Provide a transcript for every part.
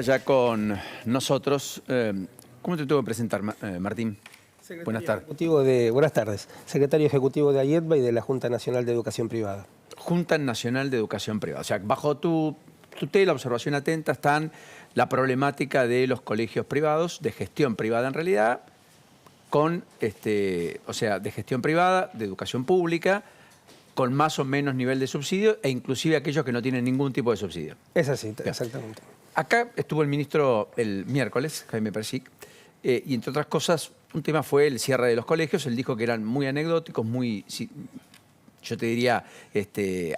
Ya con nosotros, ¿cómo te tengo que presentar, Martín? Buenas tardes. Buenas tardes. Secretario Ejecutivo de AIEDBA y de la Junta Nacional de Educación Privada. Junta Nacional de Educación Privada. O sea, bajo tu tutela, observación atenta, están la problemática de los colegios privados, de gestión privada en realidad, con, o sea, de gestión privada, de educación pública, con más o menos nivel de subsidio, e inclusive aquellos que no tienen ningún tipo de subsidio. Es así, exactamente. Acá estuvo el ministro el miércoles, Jaime Persic, y entre otras cosas, un tema fue el cierre de los colegios. Él dijo que eran muy anecdóticos, muy, yo te diría,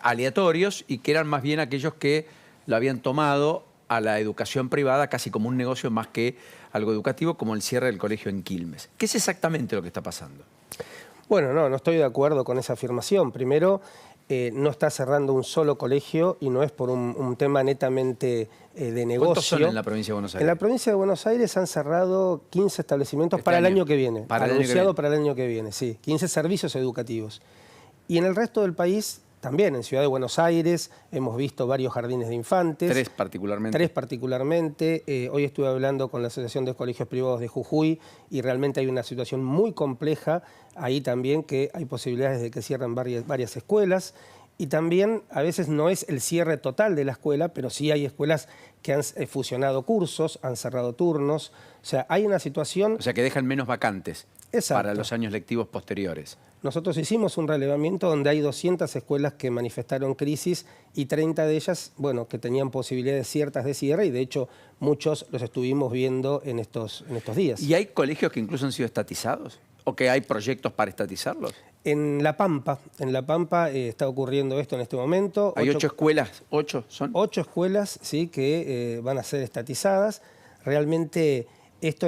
aleatorios, y que eran más bien aquellos que lo habían tomado a la educación privada casi como un negocio más que algo educativo, como el cierre del colegio en Quilmes. ¿Qué es exactamente lo que está pasando? Bueno, no estoy de acuerdo con esa afirmación. Primero, no está cerrando un solo colegio y no es por un tema netamente de negocio. ¿Cuántos son en la provincia de Buenos Aires? En la provincia de Buenos Aires han cerrado 15 establecimientos para el año que viene. Anunciado para el año que viene, sí. 15 servicios educativos. Y en el resto del país, también en Ciudad de Buenos Aires, hemos visto varios jardines de infantes. ¿Tres particularmente? Tres particularmente. Hoy estuve hablando con la Asociación de Colegios Privados de Jujuy y realmente hay una situación muy compleja ahí también, que hay posibilidades de que cierren varias escuelas. Y también a veces no es el cierre total de la escuela, pero sí hay escuelas que han fusionado cursos, han cerrado turnos. O sea, hay una situación... O sea, que dejan menos vacantes. Exacto. Para los años lectivos posteriores. Nosotros hicimos un relevamiento donde hay 200 escuelas que manifestaron crisis y 30 de ellas, bueno, que tenían posibilidades ciertas de cierre, y de hecho muchos los estuvimos viendo en estos días. ¿Y hay colegios que incluso han sido estatizados? ¿O que hay proyectos para estatizarlos? En La Pampa está ocurriendo esto en este momento. ¿Hay 8 escuelas? ¿8 son? 8 escuelas, sí, que van a ser estatizadas. Realmente... Esto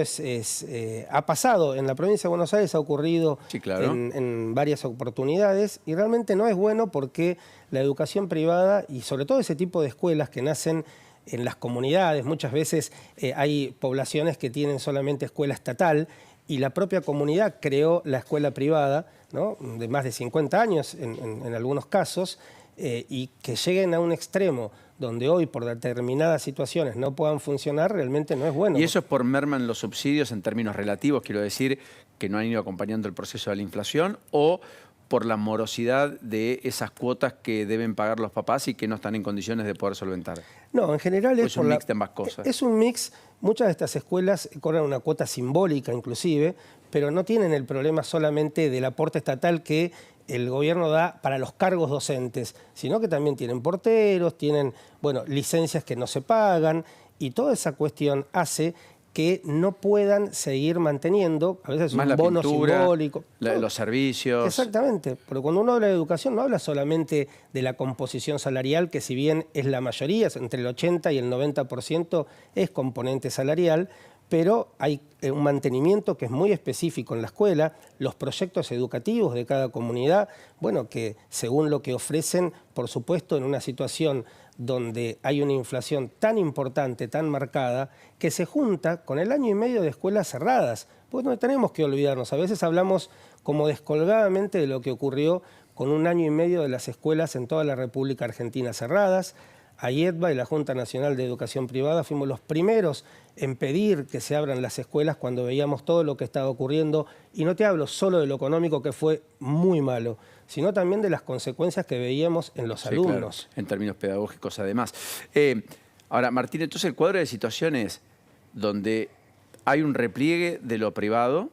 ha pasado en la provincia de Buenos Aires, ha ocurrido sí, claro, en varias oportunidades, y realmente no es bueno porque la educación privada y sobre todo ese tipo de escuelas que nacen en las comunidades, muchas veces hay poblaciones que tienen solamente escuela estatal y la propia comunidad creó la escuela privada, ¿no?, de más de 50 años en algunos casos, y que lleguen a un extremo donde hoy por determinadas situaciones no puedan funcionar, realmente no es bueno. ¿Y eso es por merma en los subsidios en términos relativos, quiero decir, que no han ido acompañando el proceso de la inflación, o por la morosidad de esas cuotas que deben pagar los papás y que no están en condiciones de poder solventar? No, en general es un mix de ambas cosas. Es un mix. Muchas de estas escuelas cobran una cuota simbólica inclusive, pero no tienen el problema solamente del aporte estatal que el gobierno da para los cargos docentes, sino que también tienen porteros, tienen, bueno, licencias que no se pagan, y toda esa cuestión hace que no puedan seguir manteniendo, a veces más un bono pintura, simbólico. Los servicios. Exactamente, pero cuando uno habla de educación no habla solamente de la composición salarial, que si bien es la mayoría, entre el 80 y el 90% es componente salarial, pero hay un mantenimiento que es muy específico en la escuela, los proyectos educativos de cada comunidad, bueno, que según lo que ofrecen, por supuesto, en una situación donde hay una inflación tan importante, tan marcada, que se junta con el año y medio de escuelas cerradas. Pues no tenemos que olvidarnos, a veces hablamos como descolgadamente de lo que ocurrió con un año y medio de las escuelas en toda la República Argentina cerradas. AIEDBA y la Junta Nacional de Educación Privada fuimos los primeros en pedir que se abran las escuelas cuando veíamos todo lo que estaba ocurriendo, y no te hablo solo de lo económico, que fue muy malo, sino también de las consecuencias que veíamos en los alumnos. Claro, en términos pedagógicos además. Ahora, Martín, entonces el cuadro de situaciones donde hay un repliegue de lo privado,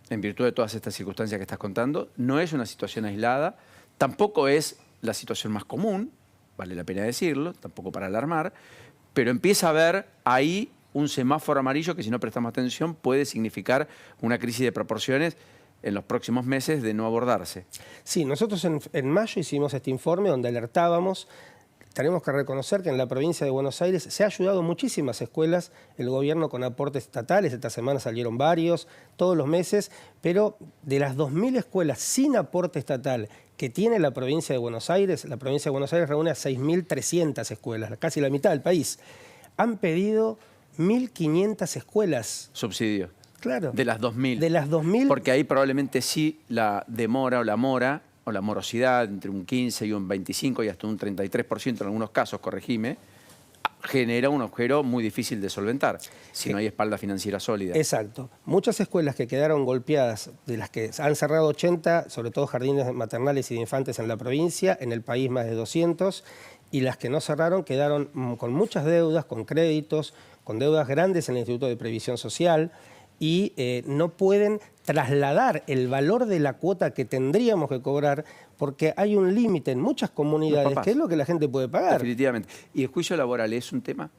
en virtud de todas estas circunstancias que estás contando, no es una situación aislada, tampoco es la situación más común, vale la pena decirlo, tampoco para alarmar, pero empieza a haber ahí un semáforo amarillo que, si no prestamos atención, puede significar una crisis de proporciones en los próximos meses de no abordarse. Sí, nosotros en mayo hicimos este informe donde alertábamos. Tenemos que reconocer que en la provincia de Buenos Aires se ha ayudado muchísimas escuelas, el gobierno con aportes estatales, esta semana salieron varios, todos los meses, pero de las 2.000 escuelas sin aporte estatal que tiene la provincia de Buenos Aires, la provincia de Buenos Aires reúne a 6.300 escuelas, casi la mitad del país. Han pedido 1.500 escuelas. Subsidio. Claro. De las 2.000. De las 2.000. Porque ahí probablemente sí la demora o la mora o la morosidad entre un 15 y un 25 y hasta un 33% en algunos casos, corregime, genera un agujero muy difícil de solventar, si no hay espalda financiera sólida. Exacto. Muchas escuelas que quedaron golpeadas, de las que han cerrado 80, sobre todo jardines maternales y de infantes en la provincia, en el país más de 200, y las que no cerraron quedaron con muchas deudas, con créditos, con deudas grandes en el Instituto de Previsión Social, y no pueden trasladar el valor de la cuota que tendríamos que cobrar porque hay un límite en muchas comunidades que es lo que la gente puede pagar. Definitivamente. ¿Y el juicio laboral es un tema?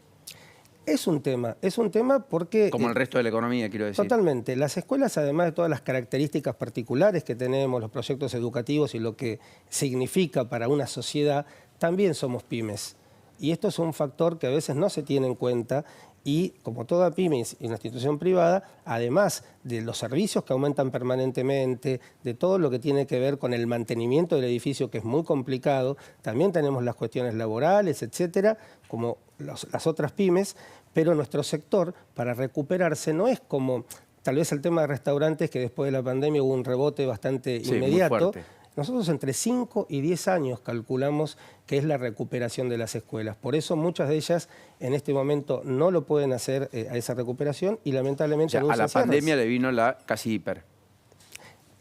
Es un tema porque... Como el resto de la economía, quiero decir. Totalmente. Las escuelas, además de todas las características particulares que tenemos, los proyectos educativos y lo que significa para una sociedad, también somos pymes. Y esto es un factor que a veces no se tiene en cuenta y, como toda pyme y una institución privada, además de los servicios que aumentan permanentemente, de todo lo que tiene que ver con el mantenimiento del edificio, que es muy complicado, también tenemos las cuestiones laborales, etcétera, como las otras pymes, pero nuestro sector, para recuperarse, no es como tal vez el tema de restaurantes, que después de la pandemia hubo un rebote bastante inmediato. Muy fuerte. Nosotros entre 5 y 10 años calculamos que es la recuperación de las escuelas. Por eso muchas de ellas en este momento no lo pueden hacer a esa recuperación y lamentablemente... O sea, a la pandemia le vino la casi hiper.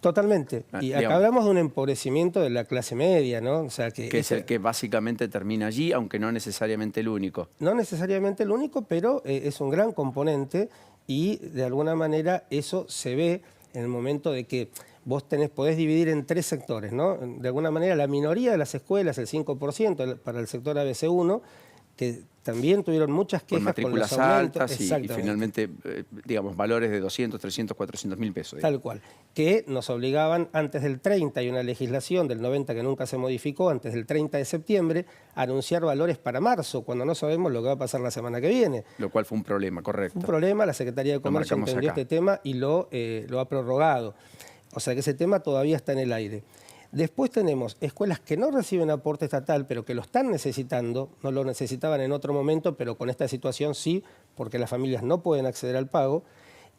Totalmente. Y acá hablamos de un empobrecimiento de la clase media, ¿no? O sea, que es el que básicamente termina allí, aunque no necesariamente el único. No necesariamente el único, pero es un gran componente y de alguna manera eso se ve en el momento de que vos podés dividir en 3 sectores, ¿no? De alguna manera la minoría de las escuelas, el 5% para el sector ABC1, que también tuvieron muchas quejas con matrículas con los aumentos, altas y finalmente, digamos, valores de 200, 300, 400 mil pesos. Tal cual, que nos obligaban antes del 30, hay una legislación del 90 que nunca se modificó, antes del 30 de septiembre, a anunciar valores para marzo, cuando no sabemos lo que va a pasar la semana que viene. Lo cual fue un problema, correcto. Un problema, la Secretaría de Comercio entendió este tema y lo ha prorrogado. O sea que ese tema todavía está en el aire. Después tenemos escuelas que no reciben aporte estatal, pero que lo están necesitando, no lo necesitaban en otro momento, pero con esta situación sí, porque las familias no pueden acceder al pago,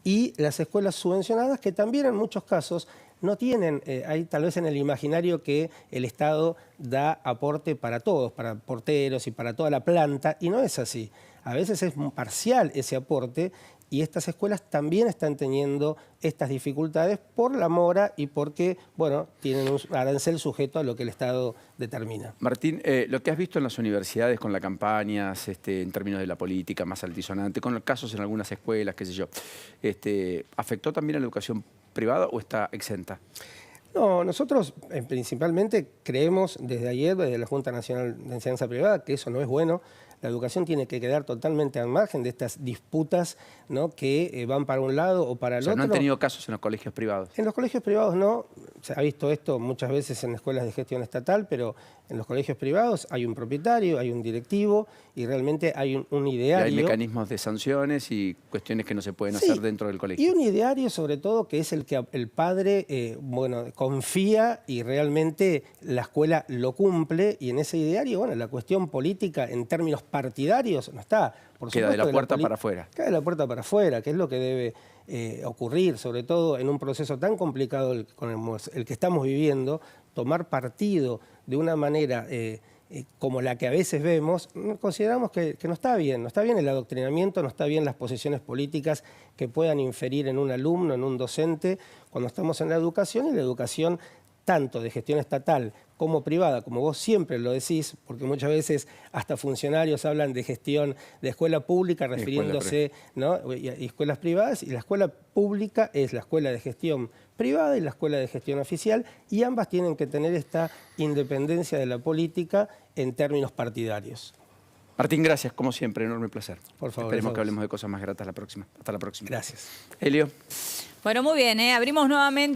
y las escuelas subvencionadas que también en muchos casos no tienen, hay tal vez en el imaginario que el Estado da aporte para todos, para porteros y para toda la planta, y no es así. A veces es parcial ese aporte y estas escuelas también están teniendo estas dificultades por la mora y porque, bueno, tienen un arancel sujeto a lo que el Estado determina. Martín, lo que has visto en las universidades con las campañas, en términos de la política más altisonante, con los casos en algunas escuelas, qué sé yo, ¿afectó también a la educación privada o está exenta? No, nosotros principalmente creemos desde ayer, desde la Junta Nacional de Enseñanza Privada, que eso no es bueno. La educación tiene que quedar totalmente al margen de estas disputas, ¿no?, que van para un lado o para el otro. ¿No han tenido casos en los colegios privados? En los colegios privados no. Se ha visto esto muchas veces en escuelas de gestión estatal, pero en los colegios privados hay un propietario, hay un directivo y realmente hay un ideario. Y hay mecanismos de sanciones y cuestiones que no se pueden hacer dentro del colegio. Y un ideario sobre todo que es el que el padre confía y realmente la escuela lo cumple y en ese ideario, bueno, la cuestión política en términos partidarios no está. Por queda de la puerta para afuera. Queda de la puerta para afuera, que es lo que debe ocurrir, sobre todo en un proceso tan complicado como el que estamos viviendo, tomar partido de una manera como la que a veces vemos, consideramos que no está bien el adoctrinamiento, no está bien las posiciones políticas que puedan inferir en un alumno, en un docente, cuando estamos en la educación, y la educación tanto de gestión estatal como privada, como vos siempre lo decís, porque muchas veces hasta funcionarios hablan de gestión de escuela pública refiriéndose, ¿no?, a escuelas privadas, y la escuela pública es la escuela de gestión privada y la escuela de gestión oficial, y ambas tienen que tener esta independencia de la política en términos partidarios. Martín, gracias, como siempre, enorme placer. Por favor. Esperemos que hablemos de cosas más gratas la próxima. Hasta la próxima. Gracias. Elio. Bueno, muy bien, abrimos nuevamente.